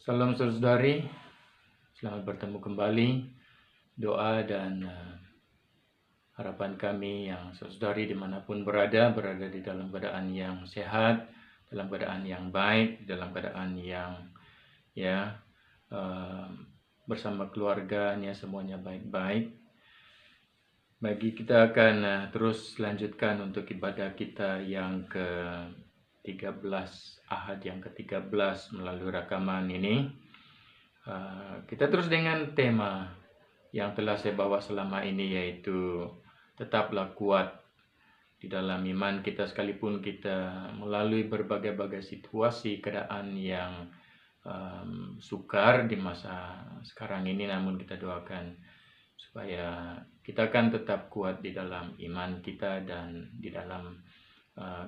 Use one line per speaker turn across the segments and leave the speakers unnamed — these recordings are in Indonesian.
Salam saudari, selamat bertemu kembali. Doa dan harapan kami yang saudari dimanapun berada di dalam keadaan yang sehat, dalam keadaan yang baik, dalam keadaan yang bersama keluarganya semuanya baik-baik. Bagi kita akan terus lanjutkan untuk ibadah kita yang ke-13, Ahad yang ke-13 melalui rekaman ini. Kita terus dengan tema yang telah saya bawa selama ini, yaitu tetaplah kuat di dalam iman kita sekalipun kita melalui berbagai-bagai situasi keadaan yang sukar di masa sekarang ini, namun kita doakan supaya kita akan tetap kuat di dalam iman kita dan di dalam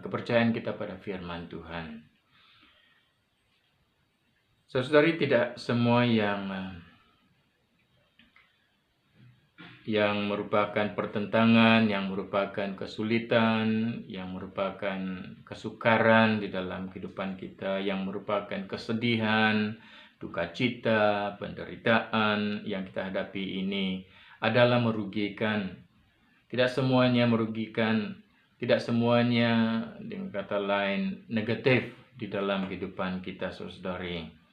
kepercayaan kita pada firman Tuhan. Saudari, tidak semua yang merupakan pertentangan, yang merupakan kesulitan, yang merupakan kesukaran di dalam kehidupan kita, yang merupakan kesedihan, duka cita, penderitaan yang kita hadapi ini adalah merugikan. Tidak semuanya merugikan, tidak semuanya dengan kata lain negatif di dalam kehidupan kita, saudari.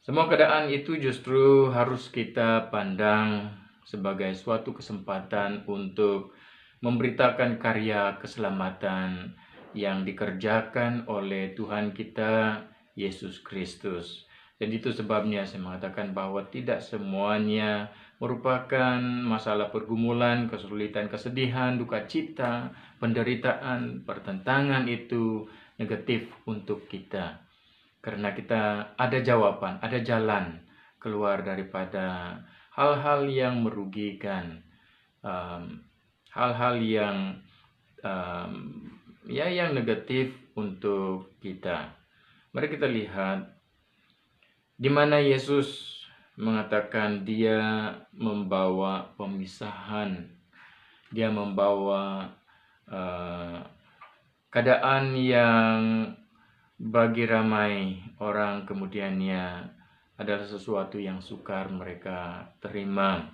Semua keadaan itu justru harus kita pandang sebagai suatu kesempatan untuk memberitakan karya keselamatan yang dikerjakan oleh Tuhan kita Yesus Kristus. Dan itu sebabnya saya mengatakan bahwa tidak semuanya merupakan masalah pergumulan, kesulitan, kesedihan, duka cita, penderitaan, pertentangan itu negatif untuk kita. Karena kita ada jawaban, ada jalan keluar daripada hal-hal yang merugikan, hal-hal yang yang negatif untuk kita. Mari kita lihat di mana Yesus mengatakan dia membawa pemisahan, dia membawa keadaan yang bagi ramai orang kemudiannya adalah sesuatu yang sukar mereka terima.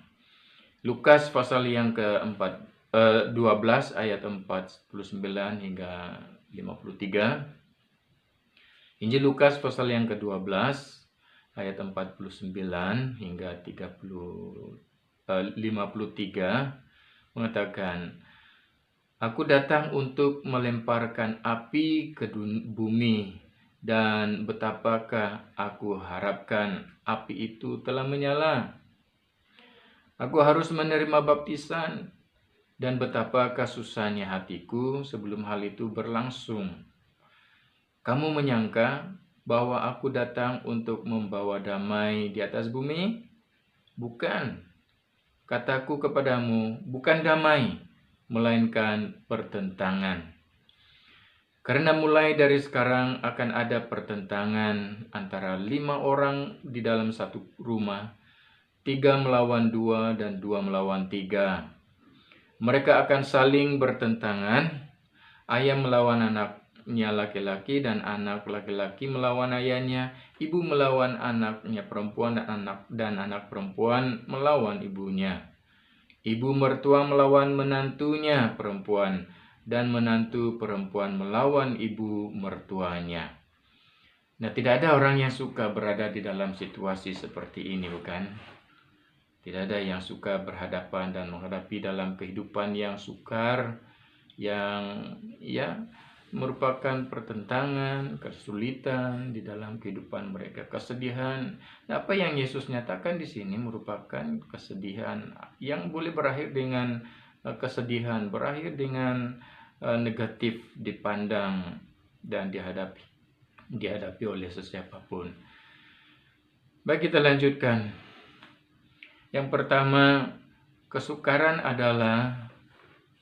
Lukas pasal yang ke-12 ayat 49 hingga 53. Injil Lukas pasal yang ke-12 ayat 49 hingga 53 mengatakan, Aku datang untuk melemparkan api ke bumi, dan betapakah aku harapkan api itu telah menyala. Aku harus menerima baptisan, dan betapakah susahnya hatiku sebelum hal itu berlangsung. Kamu menyangka bahwa aku datang untuk membawa damai di atas bumi? Bukan. Kataku kepadamu, bukan damai, melainkan pertentangan. Karena mulai dari sekarang akan ada pertentangan antara 5 orang di dalam satu rumah, 3 melawan 2 dan 2 melawan 3. Mereka akan saling bertentangan, ayah melawan anaknya laki-laki dan anak laki-laki melawan ayahnya, ibu melawan anaknya perempuan dan anak perempuan melawan ibunya. Ibu mertua melawan menantunya perempuan, dan menantu perempuan melawan ibu mertuanya. Nah, tidak ada orang yang suka berada di dalam situasi seperti ini, bukan? Tidak ada yang suka berhadapan dan menghadapi dalam kehidupan yang sukar, yang merupakan pertentangan, kesulitan di dalam kehidupan mereka, kesedihan. Nah, apa yang Yesus nyatakan di sini merupakan kesedihan yang boleh berakhir dengan kesedihan, berakhir dengan negatif dipandang dan dihadapi oleh sesiapapun. Baik, kita lanjutkan. Yang pertama, kesukaran adalah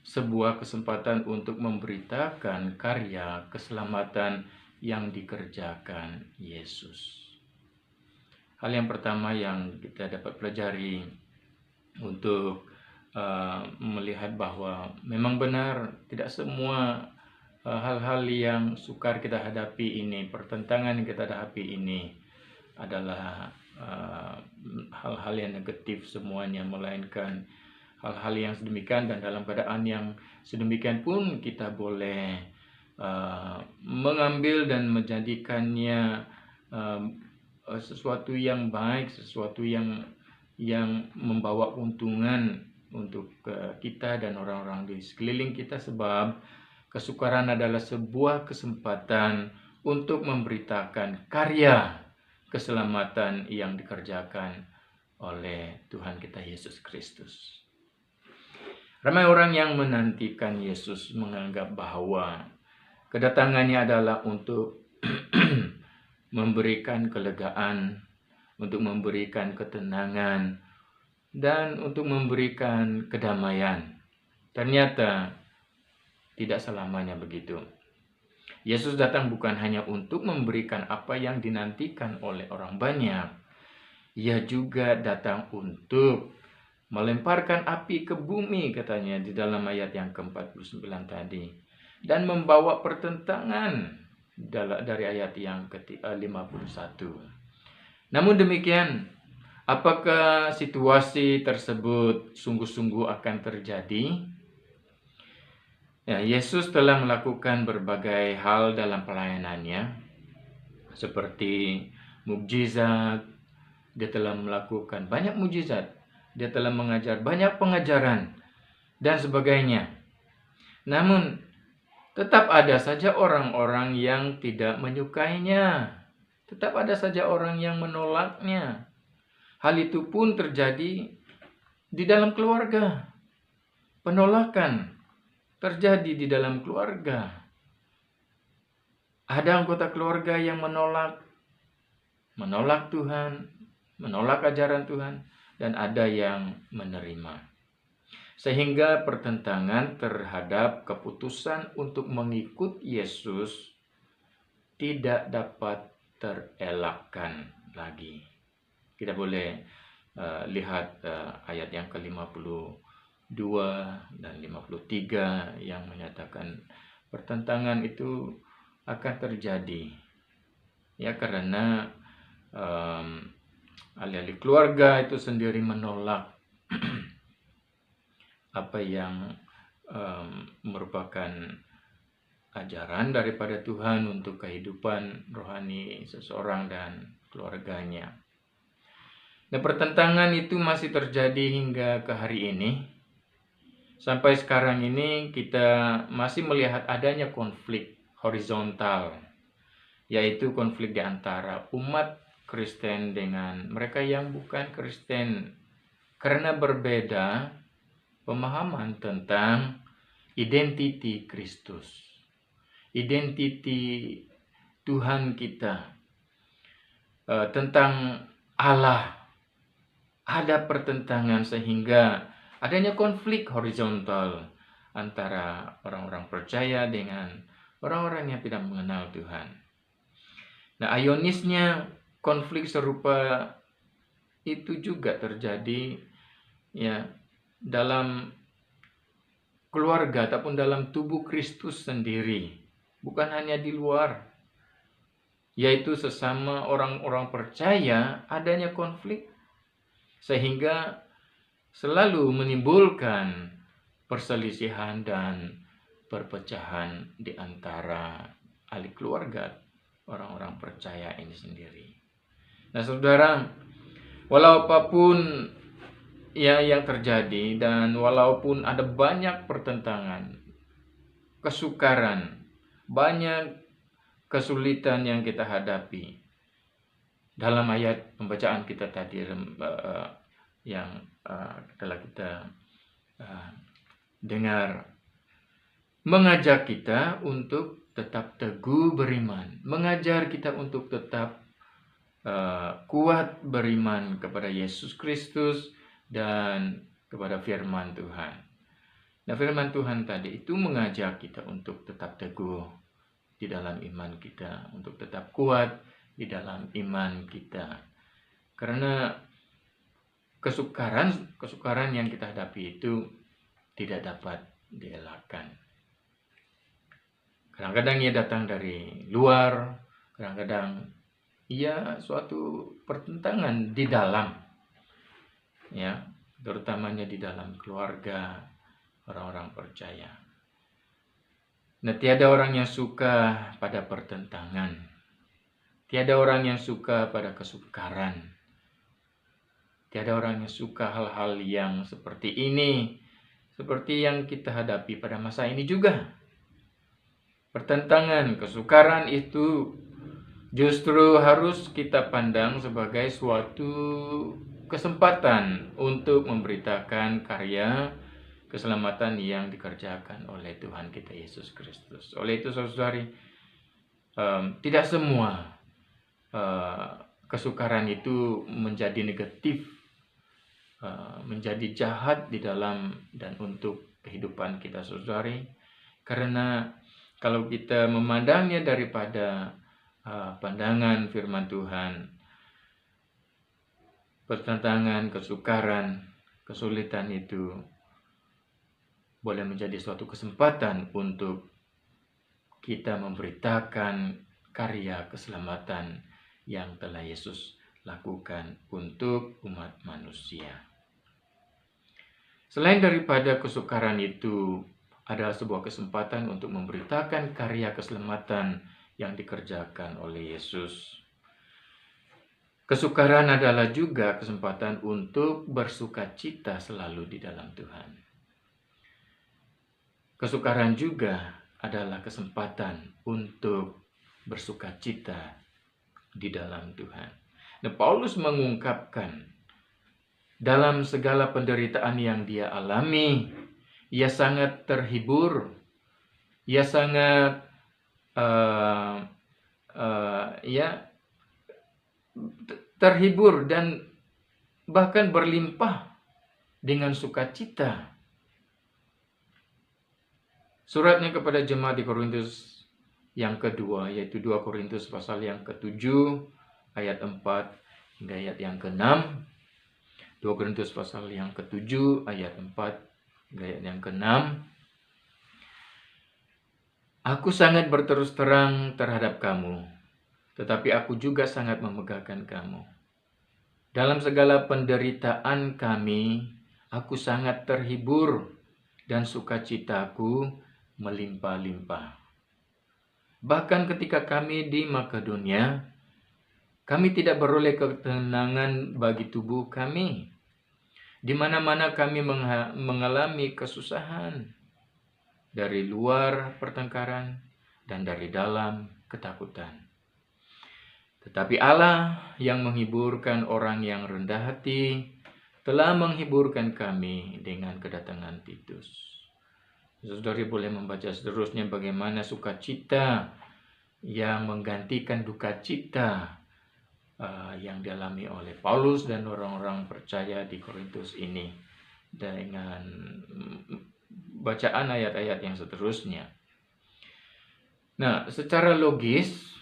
sebuah kesempatan untuk memberitakan karya keselamatan yang dikerjakan Yesus. Hal yang pertama yang kita dapat pelajari untuk melihat bahwa memang benar tidak semua hal-hal yang sukar kita hadapi ini, pertentangan yang kita hadapi ini adalah hal-hal yang negatif semuanya, melainkan hal-hal yang sedemikian, dan dalam keadaan yang sedemikian pun kita boleh mengambil dan menjadikannya sesuatu yang baik, sesuatu yang membawa keuntungan untuk kita dan orang-orang di sekeliling kita, sebab kesukaran adalah sebuah kesempatan untuk memberitakan karya keselamatan yang dikerjakan oleh Tuhan kita Yesus Kristus. Ramai orang yang menantikan Yesus menganggap bahwa kedatangannya adalah untuk memberikan kelegaan, untuk memberikan ketenangan, dan untuk memberikan kedamaian. Ternyata tidak selamanya begitu. Yesus datang bukan hanya untuk memberikan apa yang dinantikan oleh orang banyak. Ia juga datang untuk melemparkan api ke bumi, katanya di dalam ayat yang ke-49 tadi, dan membawa pertentangan dari ayat yang ke-51. Namun demikian, apakah situasi tersebut sungguh-sungguh akan terjadi? Ya, Yesus telah melakukan berbagai hal dalam pelayanannya, seperti mukjizat. Dia telah melakukan banyak mukjizat. Dia telah mengajar banyak pengajaran dan sebagainya. Namun, tetap ada saja orang-orang yang tidak menyukainya. Tetap ada saja orang yang menolaknya. Hal itu pun terjadi di dalam keluarga. Penolakan terjadi di dalam keluarga. Ada anggota keluarga yang menolak Tuhan, menolak ajaran Tuhan, dan ada yang menerima. Sehingga pertentangan terhadap keputusan untuk mengikut Yesus tidak dapat terelakkan lagi. Kita boleh lihat ayat yang ke-52 dan 53 yang menyatakan pertentangan itu akan terjadi, ya, karena ahli-ahli keluarga itu sendiri menolak apa yang merupakan ajaran daripada Tuhan untuk kehidupan rohani seseorang dan keluarganya. Nah, pertentangan itu masih terjadi hingga ke hari ini. Sampai sekarang ini kita masih melihat adanya konflik horizontal, yaitu konflik di antara umat Kristen dengan mereka yang bukan Kristen, karena berbeda pemahaman tentang identiti Kristus, identiti Tuhan kita, tentang Allah. Ada pertentangan sehingga adanya konflik horizontal antara orang-orang percaya dengan orang-orang yang tidak mengenal Tuhan. Nah, ironisnya konflik serupa itu juga terjadi, ya, dalam keluarga ataupun dalam tubuh Kristus sendiri, bukan hanya di luar, yaitu sesama orang-orang percaya adanya konflik sehingga selalu menimbulkan perselisihan dan perpecahan di antara ahli keluarga orang-orang percaya ini sendiri. Nah, saudara, walau apapun yang terjadi dan walaupun ada banyak pertentangan, kesukaran, banyak kesulitan yang kita hadapi, dalam ayat pembacaan kita tadi yang telah kita dengar, mengajak kita untuk tetap teguh beriman, mengajar kita untuk tetap kuat beriman kepada Yesus Kristus dan kepada firman Tuhan. Nah, firman Tuhan tadi itu mengajak kita untuk tetap teguh di dalam iman kita, untuk tetap kuat di dalam iman kita. Karena kesukaran yang kita hadapi itu tidak dapat dielakkan. Kadang-kadang ia datang dari luar, kadang-kadang suatu pertentangan di dalam, ya, terutamanya di dalam keluarga orang-orang percaya. Nah, tiada orang yang suka pada pertentangan. Tiada orang yang suka pada kesukaran. Tiada orang yang suka hal-hal yang seperti ini, seperti yang kita hadapi pada masa ini juga. Pertentangan, kesukaran itu justru harus kita pandang sebagai suatu kesempatan untuk memberitakan karya keselamatan yang dikerjakan oleh Tuhan kita Yesus Kristus. Oleh itu, saudari, tidak semua kesukaran itu menjadi negatif, menjadi jahat di dalam dan untuk kehidupan kita, saudari. Karena kalau kita memandangnya daripada pandangan firman Tuhan, pertentangan, kesukaran, kesulitan itu boleh menjadi suatu kesempatan untuk kita memberitakan karya keselamatan yang telah Yesus lakukan untuk umat manusia. Selain daripada kesukaran itu, adalah sebuah kesempatan untuk memberitakan karya keselamatan yang dikerjakan oleh Yesus. Kesukaran adalah juga kesempatan untuk bersukacita selalu di dalam Tuhan. Kesukaran juga adalah kesempatan untuk bersukacita di dalam Tuhan. Nah, Paulus mengungkapkan dalam segala penderitaan yang dia alami, ia sangat terhibur, ia sangat terhibur dan bahkan berlimpah dengan sukacita. Suratnya kepada jemaat di Korintus yang kedua, yaitu 2 Korintus pasal yang ke-7 ayat 4 hingga ayat yang ke-6. 2 Korintus pasal yang ke-7 ayat 4 hingga ayat yang ke-6. Aku sangat berterus terang terhadap kamu, tetapi aku juga sangat memegahkan kamu. Dalam segala penderitaan kami, aku sangat terhibur dan sukacitaku melimpah-limpah. Bahkan ketika kami di Makedonia, kami tidak beroleh ketenangan bagi tubuh kami. Di mana-mana kami mengalami kesusahan, dari luar pertengkaran dan dari dalam ketakutan. Tetapi Allah yang menghiburkan orang yang rendah hati telah menghiburkan kami dengan kedatangan Titus. Saudari boleh membaca seterusnya bagaimana sukacita yang menggantikan duka cita yang dialami oleh Paulus dan orang-orang percaya di Korintus ini dengan bacaan ayat-ayat yang seterusnya. Nah, secara logis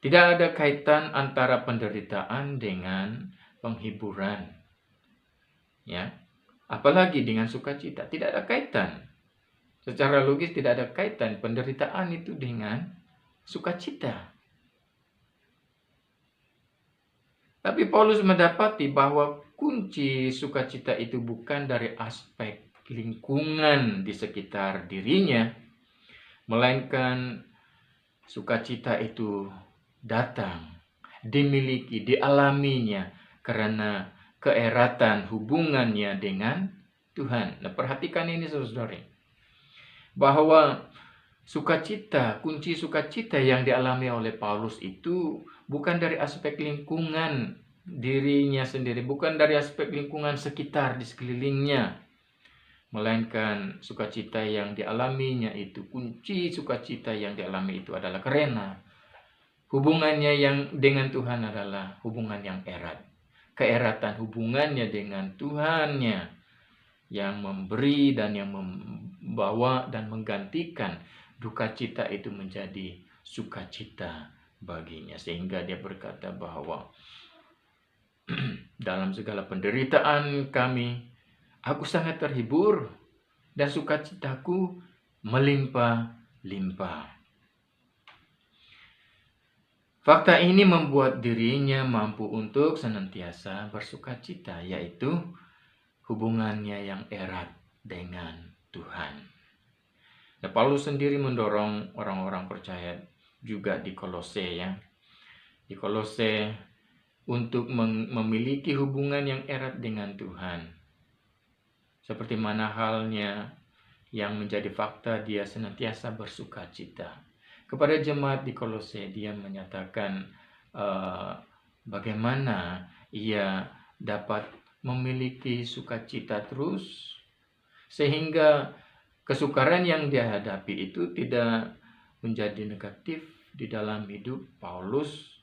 tidak ada kaitan antara penderitaan dengan penghiburan. Ya. Apalagi dengan sukacita, tidak ada kaitan. Secara logis tidak ada kaitan penderitaan itu dengan sukacita. Tapi Paulus mendapati bahwa kunci sukacita itu bukan dari aspek lingkungan di sekitar dirinya, melainkan sukacita itu datang, dimiliki, dialaminya karena keeratan hubungannya dengan Tuhan. Nah, perhatikan ini saudara, bahwa sukacita, kunci sukacita yang dialami oleh Paulus itu bukan dari aspek lingkungan dirinya sendiri, bukan dari aspek lingkungan sekitar di sekelilingnya, melainkan sukacita yang dialaminya itu, kunci sukacita yang dialami itu adalah karena hubungannya yang dengan Tuhan adalah hubungan yang erat. Keeratan hubungannya dengan Tuhannya yang memberi dan yang membawa dan menggantikan duka cita itu menjadi sukacita baginya. Sehingga dia berkata bahwa dalam segala penderitaan kami, aku sangat terhibur dan sukacitaku melimpah-limpah. Fakta ini membuat dirinya mampu untuk senantiasa bersukacita, yaitu hubungannya yang erat dengan Tuhan. Nah, Paulus sendiri mendorong orang-orang percaya juga di Kolose ya. Di Kolose untuk memiliki hubungan yang erat dengan Tuhan. Seperti mana halnya yang menjadi fakta dia senantiasa bersukacita. Kepada jemaat di Kolose dia menyatakan bagaimana ia dapat memiliki sukacita terus, sehingga kesukaran yang dia hadapi itu tidak menjadi negatif di dalam hidup Paulus,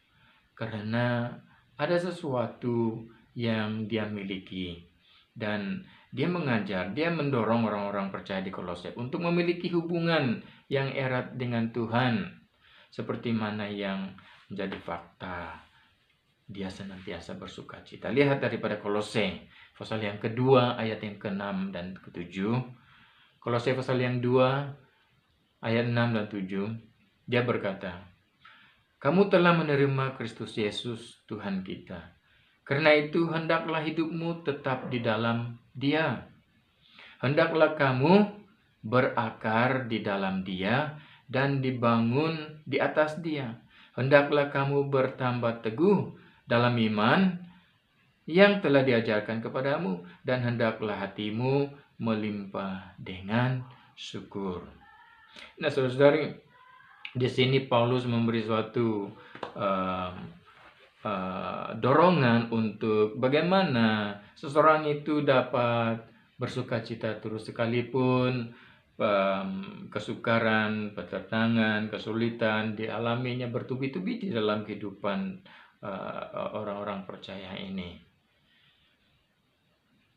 karena ada sesuatu yang dia miliki, dan dia mengajar, dia mendorong orang-orang percaya di Kolose untuk memiliki hubungan yang erat dengan Tuhan, seperti mana yang menjadi fakta dia senantiasa bersukacita. Lihat daripada Kolose pasal yang kedua ayat yang ke-6 dan ke-7. Kolose pasal yang 2 ayat 6 dan 7, dia berkata, "Kamu telah menerima Kristus Yesus Tuhan kita. Karena itu hendaklah hidupmu tetap di dalam Dia. Hendaklah kamu berakar di dalam Dia dan dibangun di atas Dia. Hendaklah kamu bertambah teguh dalam iman yang telah diajarkan kepadamu, dan hendaklah hatimu melimpah dengan syukur." Nah, saudara-saudari, di sini Paulus memberi suatu dorongan untuk bagaimana seseorang itu dapat bersukacita terus sekalipun kesukaran, petentangan, kesulitan dialaminya bertubi-tubi di dalam kehidupan orang-orang percaya ini.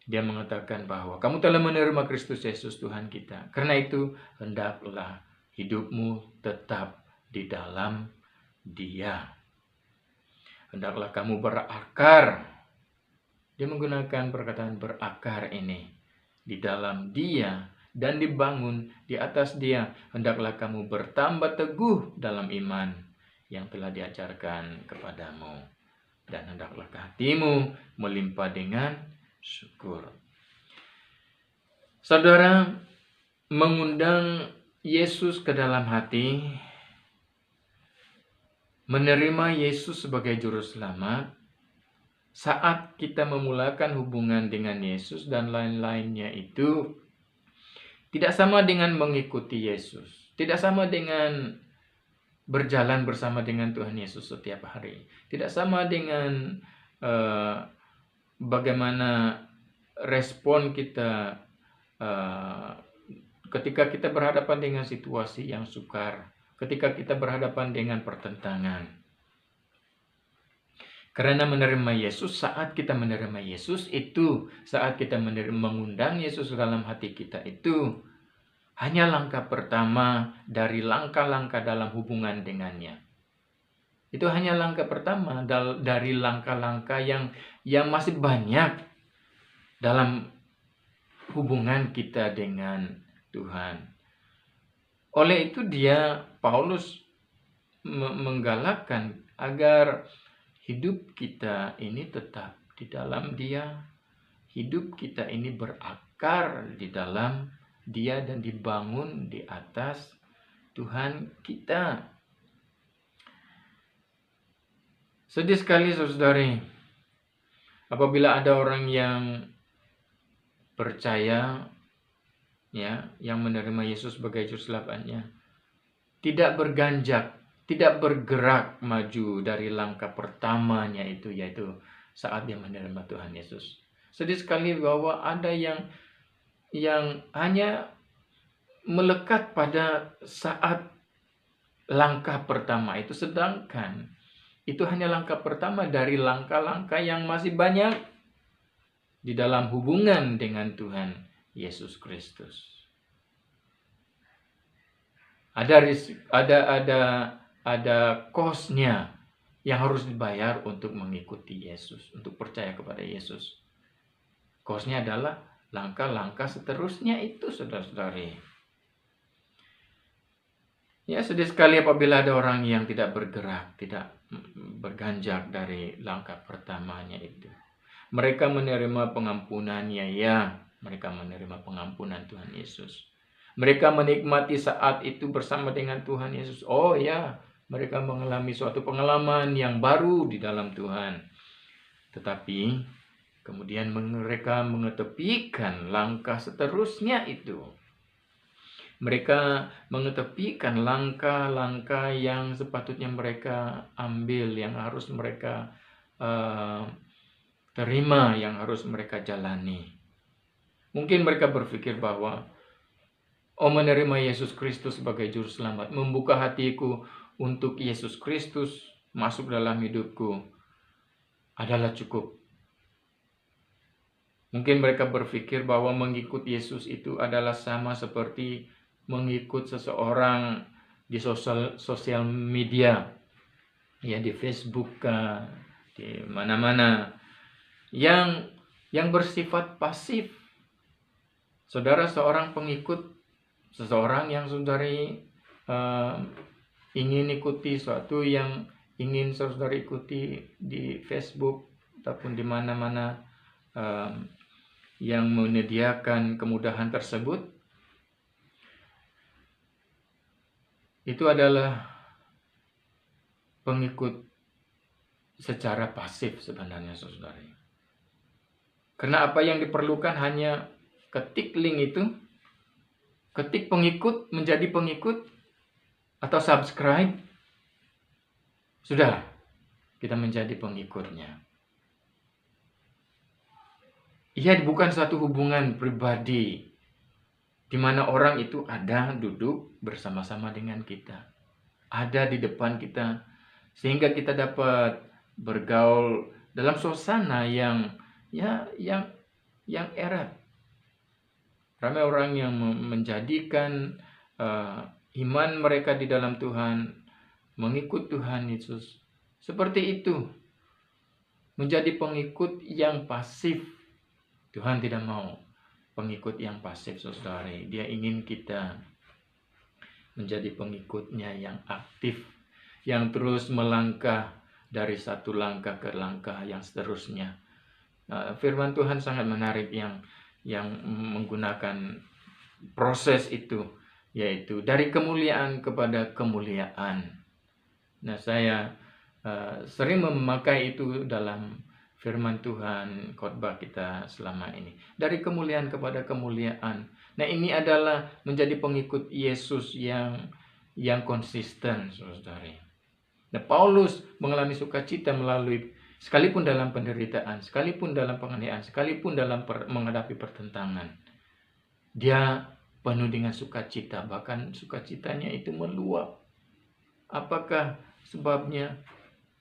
Dia mengatakan bahwa kamu telah menerima Kristus Yesus Tuhan kita. Karena itu hendaklah hidupmu tetap di dalam Dia. Hendaklah kamu berakar. Dia menggunakan perkataan berakar ini. Di dalam Dia dan dibangun di atas Dia. Hendaklah kamu bertambah teguh dalam iman yang telah diajarkan kepadamu. Dan hendaklah hatimu melimpah dengan syukur. Saudara, mengundang Yesus ke dalam hati, menerima Yesus sebagai juru selamat, saat kita memulakan hubungan dengan Yesus dan lain-lainnya itu tidak sama dengan mengikuti Yesus, tidak sama dengan berjalan bersama dengan Tuhan Yesus setiap hari, tidak sama dengan bagaimana respon kita ketika kita berhadapan dengan situasi yang sukar, ketika kita berhadapan dengan pertentangan. Karena menerima Yesus, saat kita menerima Yesus itu, saat kita mengundang Yesus dalam hati kita itu, hanya langkah pertama dari langkah-langkah dalam hubungan dengannya. Itu hanya langkah pertama dari langkah-langkah yang masih banyak dalam hubungan kita dengan Tuhan. Oleh itu Paulus menggalakkan agar hidup kita ini tetap di dalam Dia. Hidup kita ini berakar di dalam Dia dan dibangun di atas Tuhan kita. Sedih sekali saudari, apabila ada orang yang percaya, ya, yang menerima Yesus sebagai juru selamatnya, tidak berganjak, tidak bergerak maju dari langkah pertamanya itu, yaitu saat dia menerima Tuhan Yesus. Sedih sekali bahwa ada yang hanya melekat pada saat langkah pertama itu, sedangkan itu hanya langkah pertama dari langkah-langkah yang masih banyak di dalam hubungan dengan Tuhan Yesus Kristus. Ada cost-nya yang harus dibayar untuk mengikuti Yesus, untuk percaya kepada Yesus. Cost-nya adalah langkah-langkah seterusnya itu, saudara-saudari. Ya, sedih sekali apabila ada orang yang tidak bergerak, tidak berganjak dari langkah pertamanya itu. Mereka menerima pengampunannya, ya, mereka menerima pengampunan Tuhan Yesus. Mereka menikmati saat itu bersama dengan Tuhan Yesus. Oh ya, mereka mengalami suatu pengalaman yang baru di dalam Tuhan. Tetapi kemudian mereka mengetepikan langkah seterusnya itu. Mereka mengetepikan langkah-langkah yang sepatutnya mereka ambil, yang harus mereka terima, yang harus mereka jalani. Mungkin mereka berpikir bahwa menerima Yesus Kristus sebagai juru selamat, membuka hatiku untuk Yesus Kristus masuk dalam hidupku adalah cukup. Mungkin mereka berpikir bahwa mengikut Yesus itu adalah sama seperti mengikut seseorang di sosial media, ya, di Facebook, di mana-mana, yang bersifat pasif. Saudara seorang pengikut, seseorang yang saudari ingin ikuti sesuatu yang ingin saudara ikuti di Facebook ataupun di mana-mana yang menyediakan kemudahan tersebut, itu adalah pengikut secara pasif sebenarnya, saudari. Karena apa yang diperlukan hanya ketik link itu, ketik pengikut menjadi pengikut atau subscribe, sudah, kita menjadi pengikutnya. Ia bukan satu hubungan pribadi di mana orang itu ada duduk bersama-sama dengan kita, ada di depan kita, sehingga kita dapat bergaul dalam suasana yang erat. Ramai orang yang menjadikan iman mereka di dalam Tuhan, mengikut Tuhan Yesus seperti itu, menjadi pengikut yang pasif. Tuhan tidak mau pengikut yang pasif, saudari. Dia ingin kita menjadi pengikutnya yang aktif, yang terus melangkah dari satu langkah ke langkah yang seterusnya. Firman Tuhan sangat menarik yang menggunakan proses itu, yaitu dari kemuliaan kepada kemuliaan. Nah, saya sering memakai itu dalam firman Tuhan, khotbah kita selama ini. Dari kemuliaan kepada kemuliaan. Nah, ini adalah menjadi pengikut Yesus yang konsisten, saudari. Nah, Paulus mengalami sukacita sekalipun dalam penderitaan, sekalipun dalam penganiayaan, sekalipun dalam menghadapi pertentangan. Dia penuh dengan sukacita, bahkan sukacitanya itu meluap. Apakah sebabnya?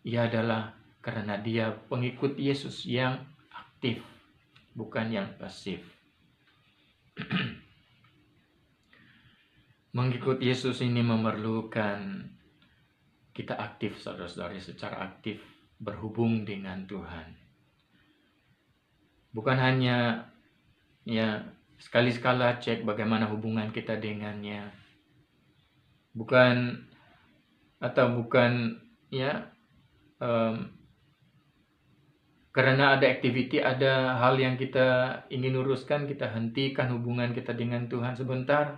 Ia adalah karena dia pengikut Yesus yang aktif, bukan yang pasif. Mengikut Yesus ini memerlukan kita aktif, saudara-saudari, secara aktif berhubung dengan Tuhan. Bukan hanya sekali-sekala cek bagaimana hubungan kita dengannya. Bukan karena ada activity, ada hal yang kita ingin uruskan, kita hentikan hubungan kita dengan Tuhan sebentar,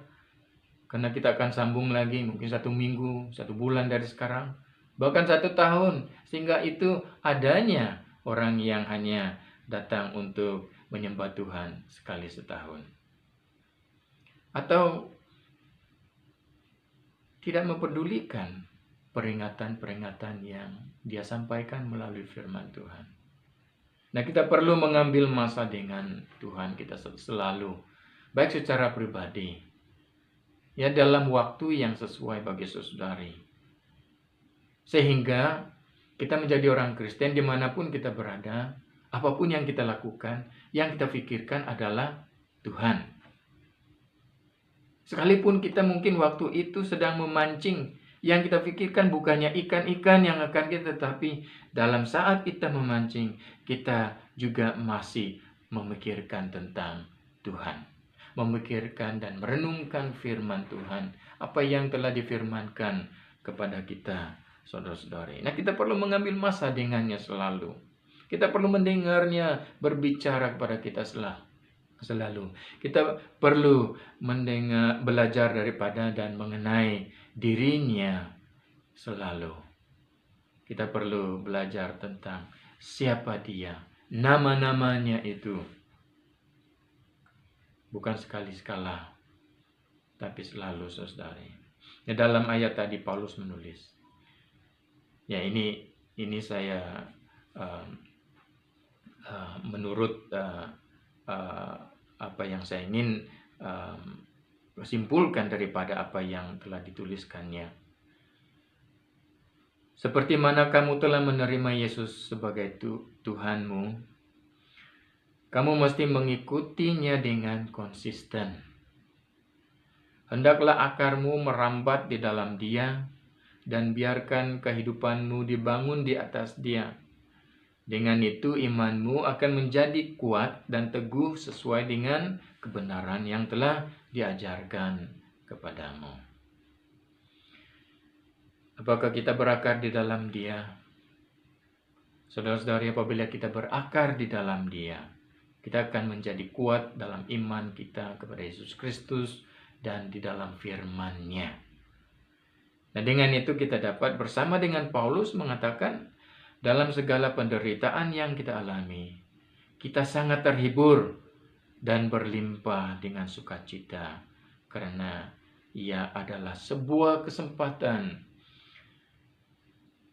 karena kita akan sambung lagi mungkin 1 minggu, 1 bulan dari sekarang, bahkan 1 tahun, sehingga itu adanya orang yang hanya datang untuk menyembah Tuhan sekali setahun, atau tidak mempedulikan peringatan-peringatan yang dia sampaikan melalui firman Tuhan. Nah, kita perlu mengambil masa dengan Tuhan kita selalu, baik secara pribadi, ya, dalam waktu yang sesuai bagi saudari, sehingga kita menjadi orang Kristen dimanapun kita berada. Apapun yang kita lakukan, yang kita pikirkan adalah Tuhan. Sekalipun kita mungkin waktu itu sedang memancing, yang kita pikirkan bukannya ikan-ikan yang akan kita, tetapi dalam saat kita memancing, kita juga masih memikirkan tentang Tuhan. Memikirkan dan merenungkan firman Tuhan. Apa yang telah difirmankan kepada kita saudara-saudari. Nah, kita perlu mengambil masa dengannya selalu. Kita perlu mendengarnya berbicara kepada kita selalu. Kita perlu mendengar, belajar daripada dan mengenai dirinya selalu. Kita perlu belajar tentang siapa dia, nama-namanya itu. Bukan sekali-sekala, tapi selalu, saudari. Ya, dalam ayat tadi Paulus menulis. Ya, ini saya menurut apa yang saya ingin simpulkan daripada apa yang telah dituliskannya. Seperti mana kamu telah menerima Yesus sebagai Tuhanmu, kamu mesti mengikutinya dengan konsisten. Hendaklah akarmu merambat di dalam Dia, dan biarkan kehidupanmu dibangun di atas Dia. Dengan itu imanmu akan menjadi kuat dan teguh sesuai dengan kebenaran yang telah diajarkan kepadamu. Apakah kita berakar di dalam Dia? Saudara-saudari, apabila kita berakar di dalam Dia, kita akan menjadi kuat dalam iman kita kepada Yesus Kristus dan di dalam firman-Nya. Nah, dengan itu kita dapat bersama dengan Paulus mengatakan, dalam segala penderitaan yang kita alami, kita sangat terhibur dan berlimpah dengan sukacita, karena ia adalah sebuah kesempatan.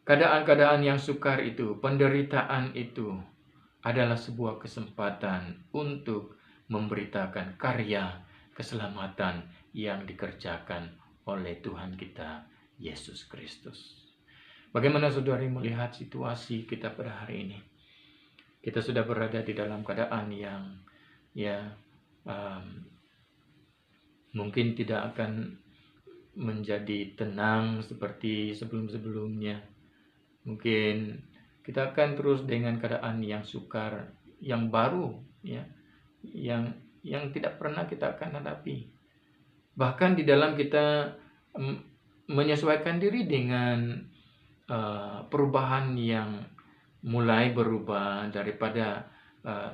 Keadaan-keadaan yang sukar itu, penderitaan itu, adalah sebuah kesempatan untuk memberitakan karya keselamatan yang dikerjakan oleh Tuhan kita, Yesus Kristus. Bagaimana saudari melihat situasi kita pada hari ini? Kita sudah berada di dalam keadaan yang mungkin tidak akan menjadi tenang seperti sebelum-sebelumnya. Mungkin kita akan terus dengan keadaan yang sukar, yang baru, ya, yang tidak pernah kita akan hadapi. Bahkan di dalam kita menyesuaikan diri dengan perubahan yang mulai berubah daripada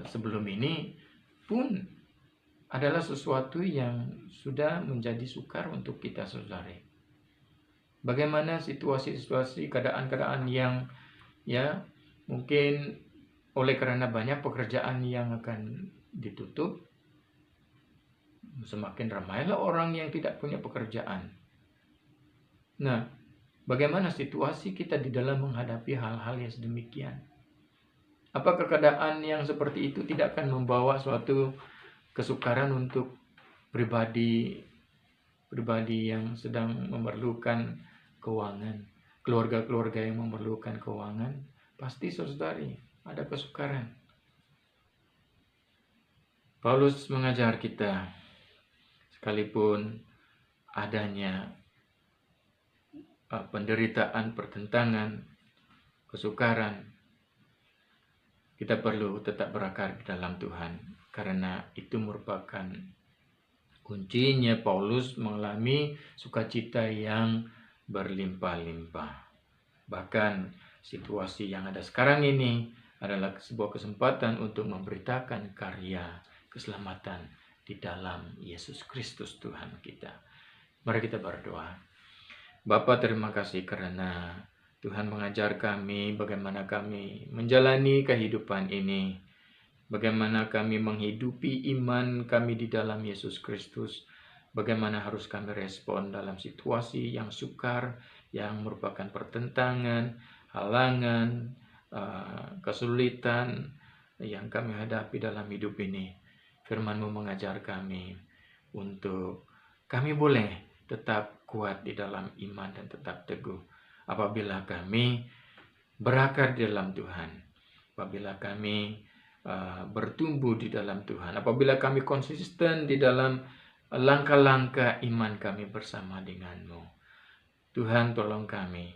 sebelum ini pun adalah sesuatu yang sudah menjadi sukar untuk kita, saudari. Bagaimana situasi-situasi, keadaan-keadaan yang mungkin oleh karena banyak pekerjaan yang akan ditutup, semakin ramailah orang yang tidak punya pekerjaan. Nah, bagaimana situasi kita di dalam menghadapi hal-hal yang sedemikian? Apakah keadaan yang seperti itu tidak akan membawa suatu kesukaran untuk pribadi yang sedang memerlukan keuangan, keluarga-keluarga yang memerlukan keuangan? Pasti, saudari, ada kesukaran. Paulus mengajar kita, sekalipun adanya penderitaan, pertentangan, kesukaran, kita perlu tetap berakar di dalam Tuhan, karena itu merupakan kuncinya Paulus mengalami sukacita yang berlimpah-limpah. Bahkan situasi yang ada sekarang ini adalah sebuah kesempatan untuk memberitakan karya keselamatan di dalam Yesus Kristus Tuhan kita. Mari kita berdoa. Bapa, terima kasih karena Tuhan mengajar kami bagaimana kami menjalani kehidupan ini, bagaimana kami menghidupi iman kami di dalam Yesus Kristus, bagaimana harus kami respon dalam situasi yang sukar, yang merupakan pertentangan, halangan, kesulitan yang kami hadapi dalam hidup ini. Firman-Mu mengajar kami untuk kami boleh tetap kuat di dalam iman dan tetap teguh apabila kami berakar di dalam Tuhan, apabila kami bertumbuh di dalam Tuhan, apabila kami konsisten di dalam langkah-langkah iman kami bersama dengan-Mu. Tuhan, tolong kami,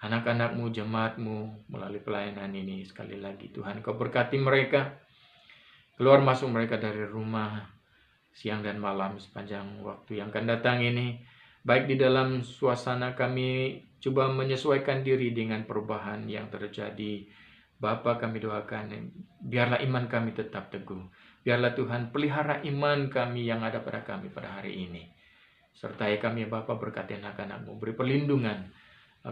anak-anak-Mu, jemaat-Mu, melalui pelayanan ini. Sekali lagi Tuhan, Kau berkati mereka, keluar masuk mereka dari rumah siang dan malam sepanjang waktu yang akan datang ini. baik di dalam suasana kami coba menyesuaikan diri dengan perubahan yang terjadi. Bapa, kami doakan, biarlah iman kami tetap teguh. Biarlah Tuhan pelihara iman kami yang ada pada kami pada hari ini. Sertai kami, Bapa, berkati anak-anak-Mu, beri perlindungan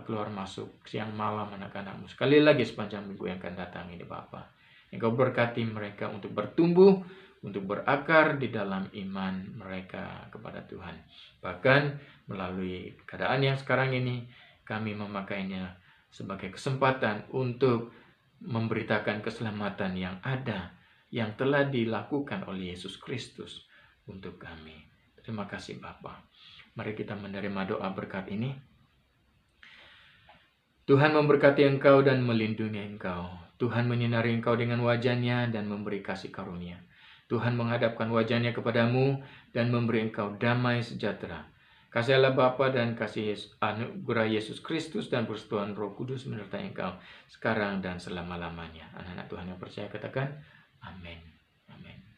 keluar masuk siang malam anak-anak-Mu. Sekali lagi sepanjang minggu yang akan datang ini, Bapa. Engkau berkati mereka untuk bertumbuh, untuk berakar di dalam iman mereka kepada Tuhan. Bahkan melalui keadaan yang sekarang ini, kami memakainya sebagai kesempatan untuk memberitakan keselamatan yang ada, yang telah dilakukan oleh Yesus Kristus untuk kami. Terima kasih Bapa. Mari kita menerima doa berkat ini. Tuhan memberkati engkau dan melindungi engkau. Tuhan menyinari engkau dengan wajah-Nya dan memberi kasih karunia. Tuhan menghadapkan wajah-Nya kepadamu dan memberi engkau damai sejahtera. Kasih Allah Bapa dan kasih anugerah Yesus Kristus dan persekutuan Roh Kudus menyertai engkau sekarang dan selama-lamanya. Anak-anak Tuhan yang percaya katakan, amin. Amin.